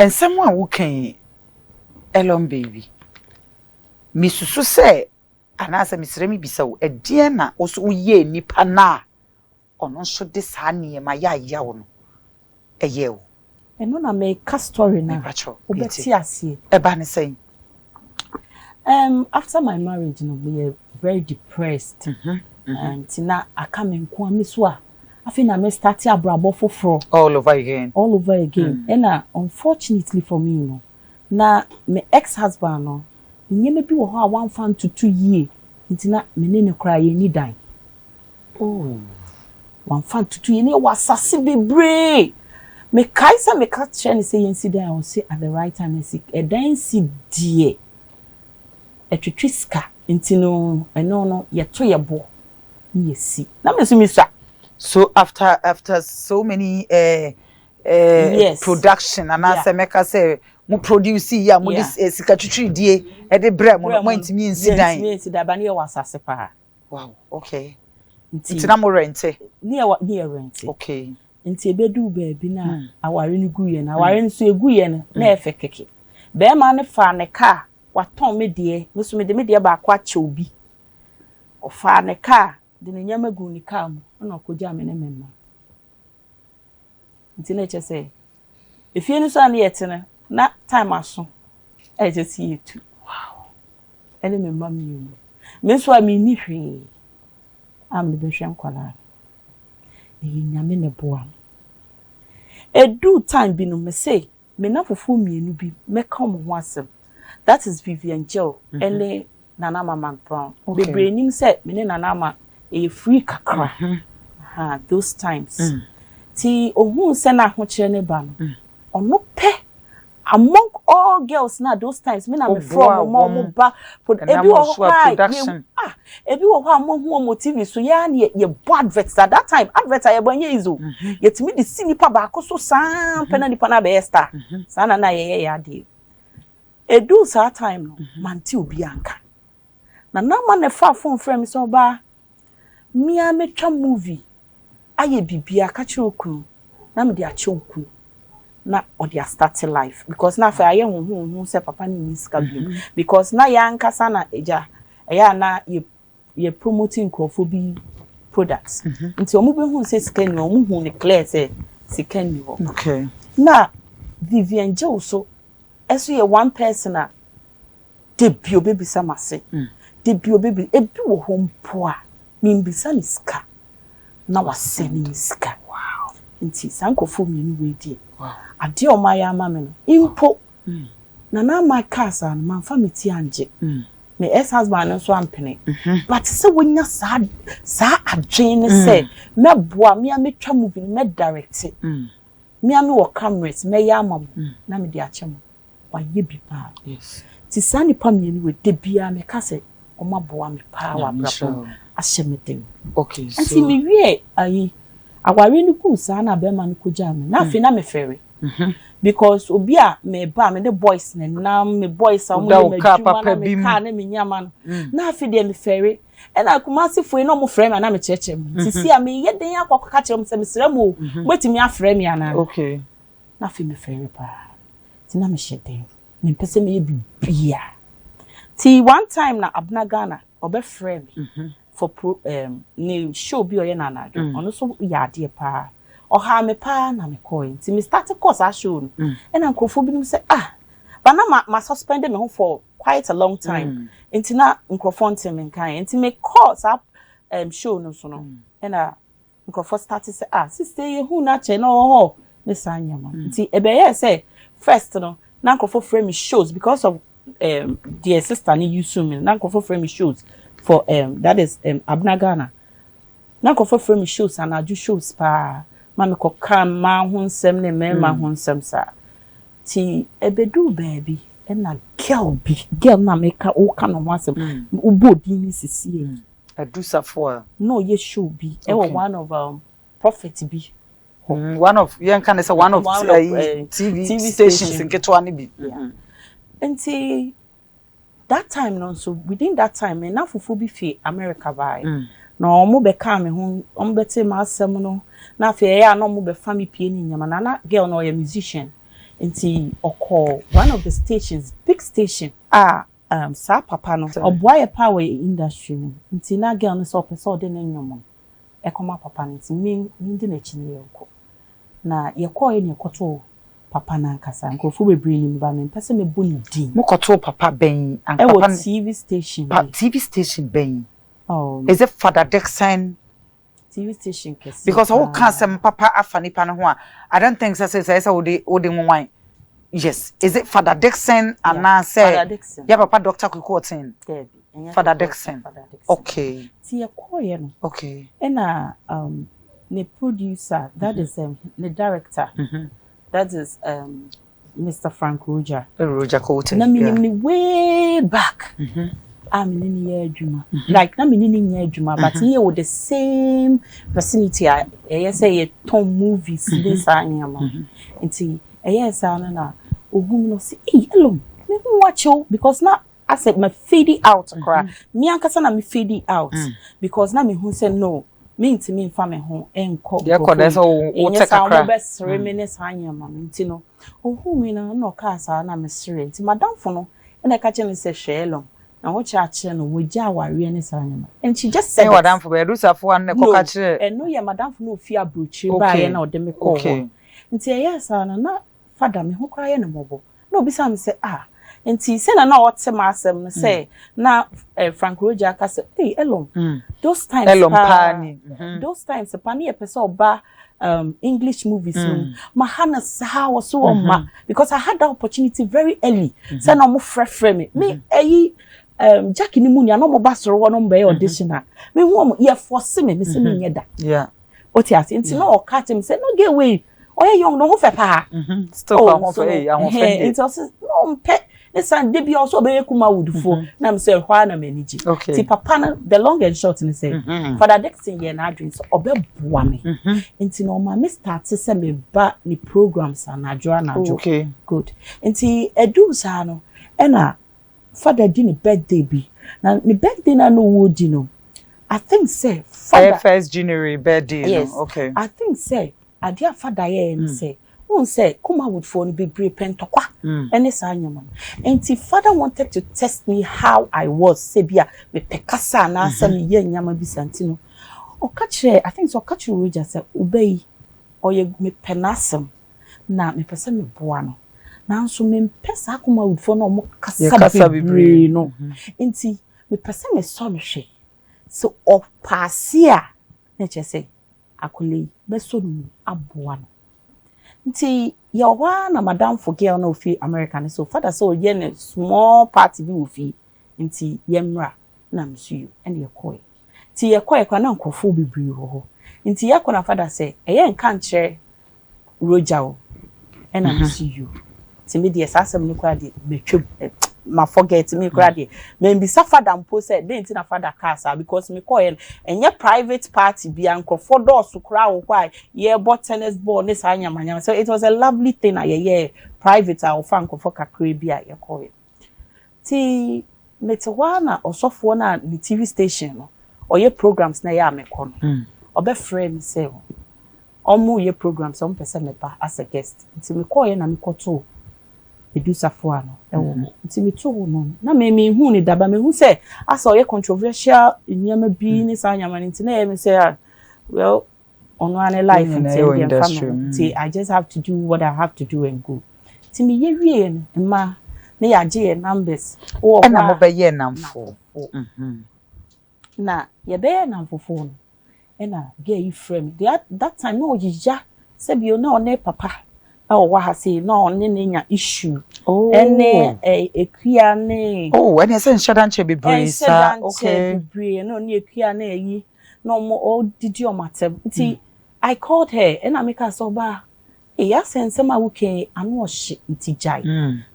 And someone who can Elon baby. Misusu say anasa misremi bisawo edie na oso uye nipa na ono so de saa niema ya wo no eye wo eno na make story na obeti ase eba ne say after my marriage no we were very depressed and tina aka me nko amiso a afi na me start abrabo foforo all over again and unfortunately for me no na my ex-husband no nyeme bi wo ho a one fan to 2 years ntina mene ne kra ye ni dan one fan to 2 years ni wasase bebre me kaisa me ka chen say yensidan I will say at the right time say e dan si die etwetwiska ntino eno no ye to ye bo ni yesi na me so mi swa so after so many yes. production and as meka say mo produce ya mo dis sika twitwi die e de bre mo ntimi insidan ba na ye wasase pa wow okay ntina mo rent ni rent okay nti ebedu ba bi na aware ni guye na aware nso eguye na efe keke be ma ne fa ne ka waton me de me so me de ba akwa che obi o fa ne ka de ne nyama gu ni ka mu na okoja me ne memma nti na che say efie ni so an yetene na time aso e je see it wow ene memma mi me so a mi ni hwe am de be hwe nkwala nyame ne boa edu time bi no me say me na fofo mienu bi me ka mo ho asem that is Vivian Joe and Nana Mama Brown bebre nim say me ne Nana Ma e free kakra those times ti ohun se na ho kire ne ba no ono pe among all girls na those times me na me from mo ba ebi wo production ebi wo ho amohu mo TV so ya na ye bo adverts at that time adverts ya bo nya izo yetimi di sinipa ba ko so sam pe na nipa na be star sana na ye ya de edu sa time no manti obi anka na ma ne fa phone frame so ba mia metwa movie aye bibia ka kire okunu na me de a che okunu na or their starting life because na fa aye hu say papa ni miska bi because na ya nkasa na eja eya na ye promoting crofobia products nti omu be hu say scan ni omu hu ni clear say scan ni ho okay na Vivian Joe so eso ye one person a debut baby samase debut baby ebi wo ho mpo a mimbisa ni ska na waseni ni ska wow nti sankofo mi ni we die wow ade o ma ya ma me no impo na my cars an man famity anje me ex husband so ampene but se wonya sa adwen se me boa me ametwa movie me direct me ame wo cameras me ya amam na me de ache mo wa ye bi pa yes ti sani pa me ni we de bia me ka se o ma boa me pa wa brapo ahye me dem okay so anti me wie ayi aware ni ku sa na be ma ni ko jam na afi na me fere because obi a me ba me the boys na me boys am me adwuma na me ka na me nyama no na afi de me fere e na kumasi foi no mo frame na me cheche mu sisi a me ye den akwa kire mu se me sere mu betimi aframe me ana okay na afi me fere pa ti na me shede me pese me ye bibia ti one time na Abna Ghana obe frame for ni show bi oye na na ono so ya de pa oha me pa na me coin ti me start course a show no and ankofo bi no say but na ma suspend me for quite a long time enti na nkrofo ntem nkan enti me course up show no so no and nkrofo start say sister ye hu na che no ho me sanya ma enti ebe ye say first no na nkrofo frame shows because of the sister ni use me na nkrofo frame shows for that is Abna Ghana na nkrofo frame shows and aju shows pa mama ko kan ma ho nsem ne me ma ho nsem sa ti ebedu baby na girl na make o kan no asem ubodi ni sisi adusafo no ye show bi e one of prophet bi one of yen kan say one of TV stations in Ketwa ni bi enti that time no so within that time na fufu bi fi America by no mo be ka me ho om beti ma asem no na fe ya no mo be fa me pie ni nyama na girl no ye musician Nti oko one of the stations, big station. Sa papa no oboa power industry no. Nti na girl no so person de na nyomo. E koma papa nti mi ndi na chi ne yeko. Na yeko ye ne koto papa na nkasa nkrofo bebre ni ba me pese me bu ni din. Mo koto papa ben and papa TV station. TV station ben. Oh. Is it Father Dixon? TV station kesi. Because all cancer papa afani pa no ho I don't think say odi wine. Yes, is it Father Dixon and now say Father Dixon. Yeah, papa Dr. Kukotin. Father Dixon. Okay. See a choir no. Okay. And the producer, that is the director. That is Mr. Frank Roger. Roger Coates. Na me way back. I'm in the Juma. Like na me in Juma, but here with the same vicinity. I say Tom movies this anyama. Nti yes na ohum no say eh alone. Me watch you because now I said my fade out cry. Me ankasa na me fade out because na me hu say no. Me nti me mfa me ho enko. Dey ko dey so wo take akra. Best reminisce anyama nti no. Ohum na ka sa na me sere nti madam fo no na ka che me say hwelom. Na wo cha no wo ja aware ne sa anyama. And she just said madam fo be do safo an ne ko ka che. And no ye madam fo no fi abrochi ba ye na ode me ko. Nti yes na father me ho kra ye ne mobo. No bi sa me say nti say na what ma asem no say na Frank Roger ka say hey elom those times those times pani e pese oba English movies ma hana sa was so ma because I had that opportunity very early say na mo frɛ me Jackie ni mu ni no mo ba soro no mba audition me hu ye force me say me nyeda yeah otiase nti na o catch him say no get away oye young no ho fe pa still come for I won friend it also no mpe Nesan debi also be kuma wudufo na me say hwa na manage ti papa na the long and short ni say Father Dixon ye na adwin so obeboa me nti no ma me start say me ba ni programs anajo okay good nti edu sa no e na Father di ni birthday bi na ni birthday na no wo di no I think say Father 1st January birthday yes, no okay I think say adia Father ye and say won say kuma would phone be brave pentokwa any sanyama enti Father wanted to test me how I was sebia me pekasa na asa me ye nyama bisanti no o ka kire I think so ka kire Roger say obey oye me penasem na me pese me boa no na nso me pesa kuma would phone no mo kasa bibre no enti me pese me so me hwe so o pasia na che say akole be so no aboa no nti ya na madam for girl no fi American so Father so ye ne small party bi wo fi nti yemra na msu ene yekoy nti yekoy kwa na nkofo bibiri ho nti yakona Father say eye nka nkyere Roger o ena msu nti me de sasem ni kwa de metwem ma forget me kra de me bi sa Father mpo say dey nti na Father casa because me call enye private party bi ankofo doors kra wo kwa ye bought tennis ball ne sa nyamanya so it was a lovely thing ye private a ofa ankofo kakra bi a ye call ti metwana osofo na ni TV station no oye programs na ya mekọ no obe frame say omo ye programs on pese me pa as a guest nti me call ye na me koto Edusa fuano ewo nti me to no na me hu ni daba me hu say asa oye controversial nyama bi ni sa nyama nti na me say well on one life until the family I just have to do what I have to do and go nti me ye wie ma na ya je numbers o na mo be ye namfo na ye be namfo no na get you frame that time no yija se bi o na one papa wa ha say no ne nya issue ene ekua ne ene se nshadanche bebre sa okay bebre no ne ekua na yi no mo o didi o matem nti I called her and I make her so ba ya sense ma wuke anu o hye nti jai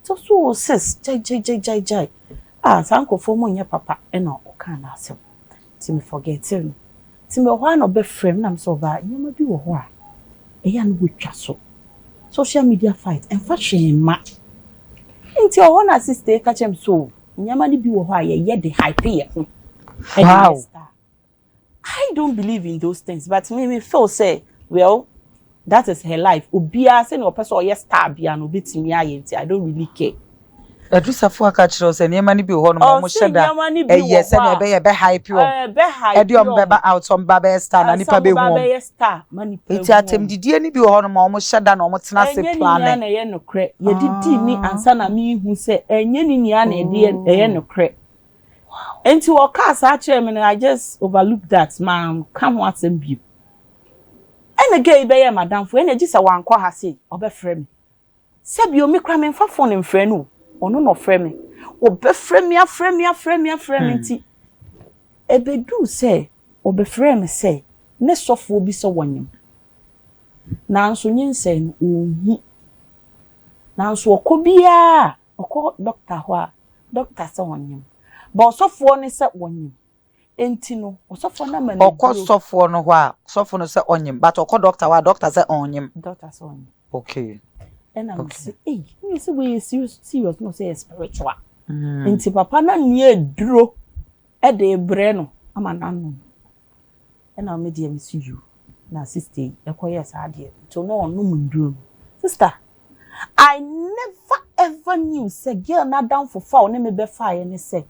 so sis jai sanko fo mo nya papa ena o kan na asem ti me forget him ti me ho na be frame na so ba nyama bi wo ho a ya no wotwa so social media fight and fashion ma nti o na sister ka chem so nyama ni bi wo ho a ye de hype ye ho wow I don't believe in those things but me feel say well that is her life. Obia say no person or yes star bia no betimi aye I don't really care. Adusafo aka kire se ne ma ni bi ho no mo sheda yes na be hype yo e de om beba out on baba star na nipa be hu baba star mani pe eti atem didie ni bi ho no mo sheda na mo tena se plan na ye no kre ye didi ni ansa na me hu se enye ni nia na ye no kre. Enti wo ka sa kire me I just overlook that man come what am bi. Ene gay be ye madam fo ene gi se wan kwa ha se obefre me se bi o me kra me fa phone mfre no ono no frɛ me obɛfrɛ me afrɛ me nti ebedu sɛ obɛfrɛ me sɛ ne sɔfo bi sɛ wonyem nanso nyense no ohu nanso okobia okɔ doctor ho a doctor sɛ wonyem ba sɔfo ne sɛ wonyem enti no sɔfo na ma ne okɔ sɔfo no ho a sɔfo no sɛ onyem but okɔ doctor wa doctor sɛ onyem okay. And I'm say, hey, you see we serious no say spiritual. Enti papa na nie duro e de bre no amanano. And I made you see you. Na sister, e koye sa de. To no onu munduro. Sister, I never ever knew say girl na down for foul na me be fire ne say.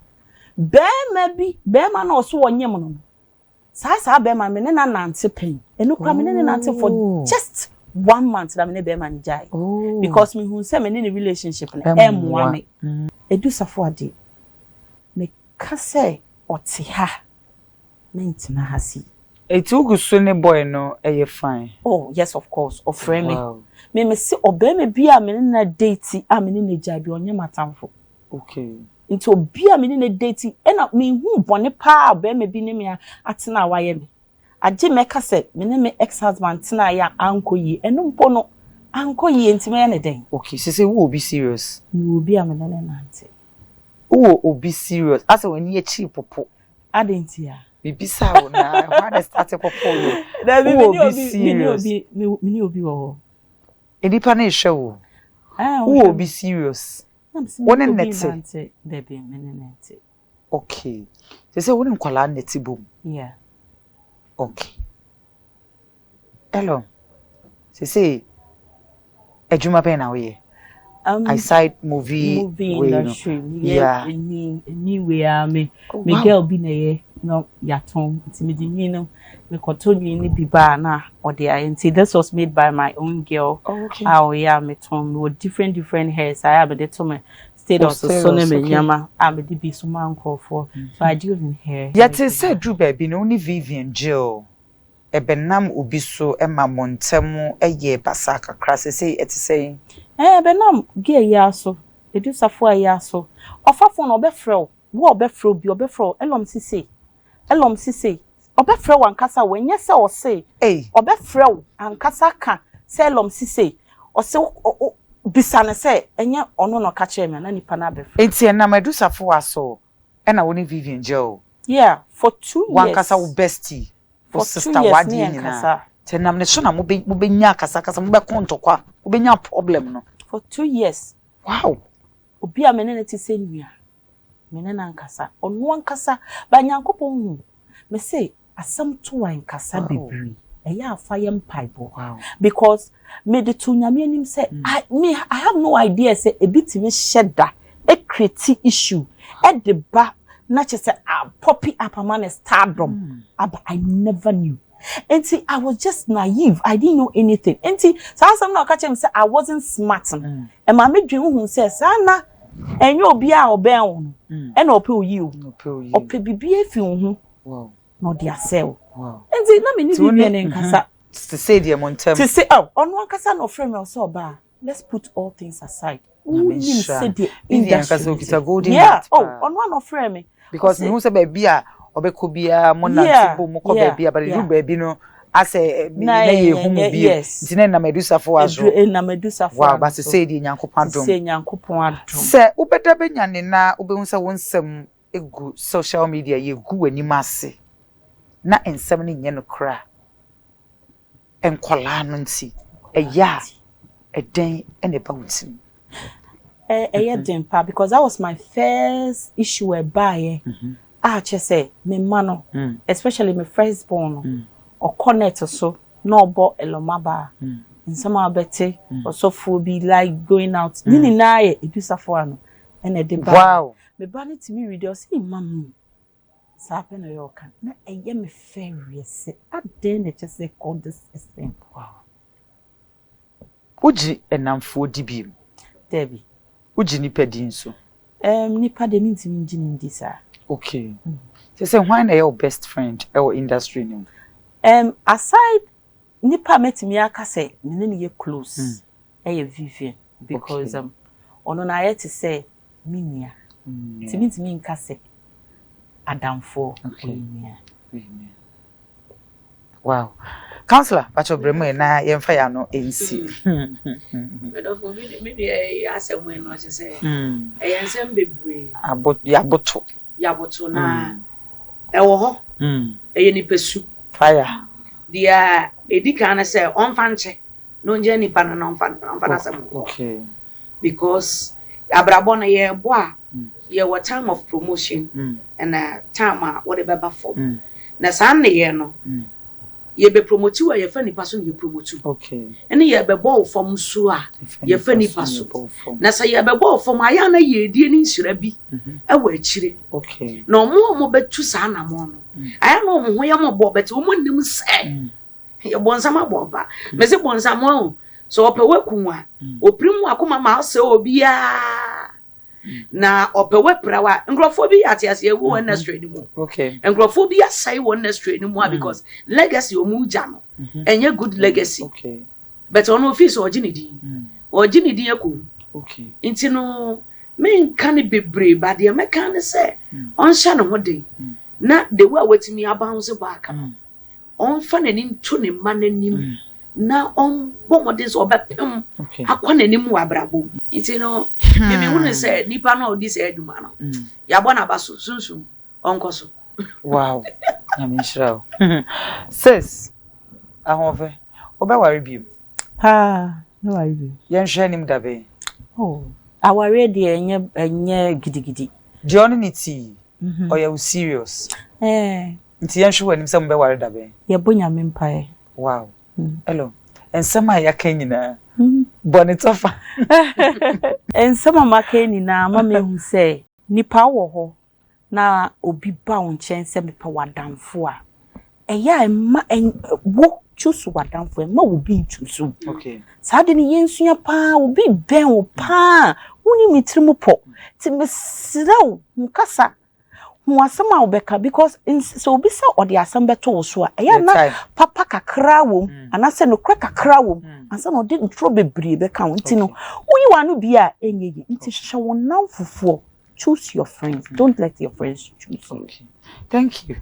Be maybe be man no so wonyem no. Sa be man me na nante pen. Enu kwa me ne nante for just 1 month that me be man jai because me who say me in a relationship na emwa me Adusafo ade me ka say ote ha mentina ha si etugusu ne boy no eye fine. Oh yes, of course, of friend me say obe me bia me na date a me na jai bi onye matamfo. Okay. Into bia me na date e na me hu bone pa obe me bi ne me atena waye me aje meka se me ne me ex husband tina ya anko yi eno mpo no anko yi ntime ya ne den. Okay, say wo be serious. You be am na nante. Wo be serious. Asa when you cheap popo. Adentia. Bibisa wo na why dey start popo yo. Wo be serious. Me obi wo. Edipa na ehwe wo. Wo be serious. Won nete. Baby me nete. Okay. Say won nkwala nete bom. Yeah. Okay. Hello. Say ejuma pe na we. I side movie industry. Yeah. Anyway, me girl bi na ye no yaton intimidating me no me continue ni biba na or there. This was made by my own girl. Oh, okay. Oh yeah, me ton with different hairs. I have the to me state of the son me nyama. I'm the be so man call for. So I deal in hair. Yet say Drew baby no only Vivian Jill. Ebenam ubi so Emma Montemu eye basaka krase say it say benam ge ya so Adusafo ya so ofafo no obefrɛ wo obefrɛ bi obefrɛ elom sisi obefrɛ wankasa wenye se o say obefrɛ wo ankasa ka se elom sisi o se bisane se enye ono no ka kire me na nipa na befrɛ enti na Adusafo aso na woni Vivian Joe yeah for 2 years wankasa wo bestie for sister wadi nyina tenam ne so na mo be nya kasa mo be kontokwa mo be nya problem no for 2 years. Wow. Obi a menene ti se nua. Menene ankasa. Onu ankasa ba Nyankopon hu. Me say asam to wan kasa bebri. Eya afa yem pipe. Wow. Because me de to nyame anim say I have no idea say ebitimi sheda a create issue at the back not just poppy up a man stardom. I never knew. And see, I was just naive. I didn't know anything. And see, so I'm not catching him say I wasn't smart. And my midwife who says, Sana, and you'll be our bear and I'll you. Or be if you wow. Not their cell. Wow. And see, let me need to say the Montem. To say, oh, on one casa no frame or so bar. Let's put all things aside. Yeah, on one of frame. Because you say baby obekobia monanti bo moko baby but you baby no ase na ye humu bi ntine na Adusafo azo na Adusafo wow but say di Nyankopon adom say Nyankopon adom se ubeda benyane na ubehun se wonsem egu social media ye gu anima ase na ensem ne nye no kra enkola no nti eya eden ene ba wutim den pa because that was my first issue whereby just say me mano especially my firstborn or connect so no bo elomaba nsɛm a bɛte ɔsɔfo bi like going out nini na yɛ edusafo ano ɛna de ba wow me ba ne timi read o say mam sa pe na yɛ ɔka na ɛyɛ me fɛwiese aden na kyɛ sɛ call this system wow uji enamfo di bi Debbie uji nipa di nso nipa de ntimi ngini ndi sa okay say why na your best friend our industry name aside nipa metimi aka sɛ me ne ye close Vivian because ono na yet to say minia timi nka sɛ adamfo minia wow counselor pacho bremo na yemfa ya no ensi but of me dey asem we no say ensem bebre yaboto na ewo ho eye ni pesu fire dia edika na say onfa nche no nje ni pa na onfa na asem okay because abrabo na ye bo a ye what time of promotion and time a what the beba for na san ne ye no ye be promote wa ye fa nipa so ye promote okay ene ye be ball form so a ye fa nipa so na say ye be ball form aya na ye die ni nsira bi e wa akire okay na omo betu sa na mo no aya na omo ho ye mo bo beti omo nim se ye bonsama bo ba me se bonsama so opewe kunwa oprimu akoma ma se obia na opewe prawa ngrofo bi atiase ewu one straight mu okay ngrofo bi asai one straight mu because legacy omuja no enye good legacy okay but on office oginidi oginidi ekwu okay nti no me nka ne bebre ba de me kan ne se on hya ne ho den na the way wetimi abounce back on fa nani nto ne mananim na on bomodin so obepem akwa nanim wa brabo nti no me hu ne se nipa na odi se aduma no ya bo na baso sunsun onkoso wow na me shraw sis ahove obeware bi no worry bi yen hwe nim dabe aware de enye gidigidi di on ni ti oya u serious nti yen hwe wanim se mbeware dabe ye bonya me mpae wow hello ensema ya kanyina bonitofa ensema maka nyina ma me hu se nipa wo ho na obi ba wo nchen se mepa wadamfo a eya ma wo choose wadamfo ma wo bi choose okay sa de ni yensua pa obi ben wo pa woni mitrim po ti mesiraw nkasa hu asema obeka because so obi se odi asem beto so a eya na papa kakra wo anase no kra kakra wo anse no de ntro bebre beka wo nti no uyi wanu bia enyeyi nti hwehwe wo namfofo choose your friends don't let your friends choose you thank you